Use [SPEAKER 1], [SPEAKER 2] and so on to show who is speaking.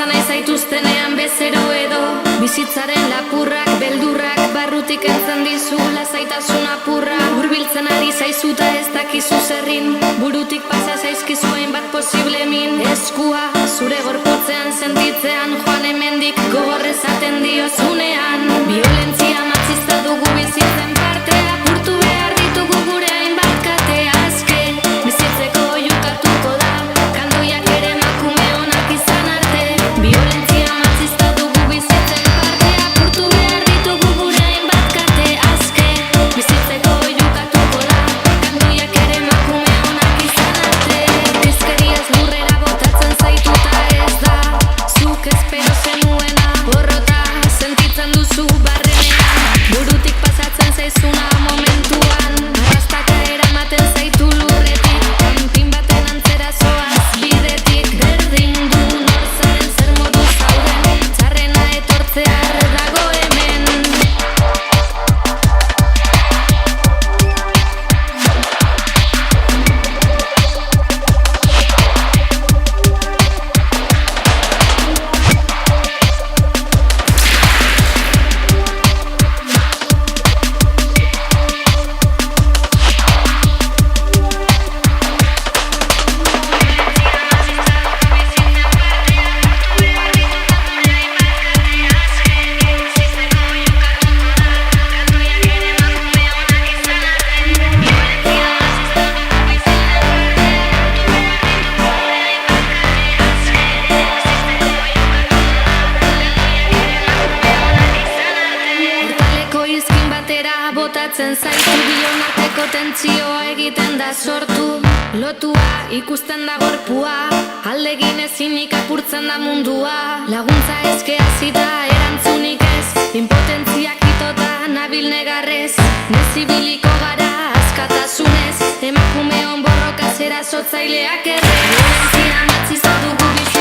[SPEAKER 1] Pasa nahi zaituztenean bezero edo bizitzaren lapurrak, beldurrak barrutik entzen dizu lasaitasun apurra. Hurbiltzen ari zaizuta ez dakizu zerrin, burutik pasa zaizkizu hainbat posible min. Eskua zure gorputzean sentitzean joan hemendik gogor esaten diozunean. Violentzia matxista dugu bizitzen parte, apurtu behar ditugu gure hainbat kate aske. Bizitzeko jukatuko da, kandoiak ere emakume onak izan arte. Violentzia matxista dugu bizitzen parte, apurtu behar ditugu gure hainbat kate aske. Bizitzeko jukatuko da, kandoiak ere emakume onak izan arte. Kezkeriaz lurrera botatzen zaituta ez da zuk espero zenuena. Borrota sentitzen duzu barrenean, burutik pasatzen zaizuna momentuan. Arrastaka eramaten zaitu lurretik, kanpin baten antzera zoaz bidetik. Berdin du nor zaren, zer modu zauden, txarrena etortzear dago hemen. Hortaleko izkin batera botatzen zaitu, bion arteko tentsioa egiten da sortu. Lotua ikusten da gorpua, aldegin ezinik apurtzen da mundua. Laguntza eske hasita erantzunik ez, impotentziak itota nabil negarrez. Nezibiliko gara askatasunez, emakume on borroka zera sotzaileak erre. Violentzia matxista dugu bizitzen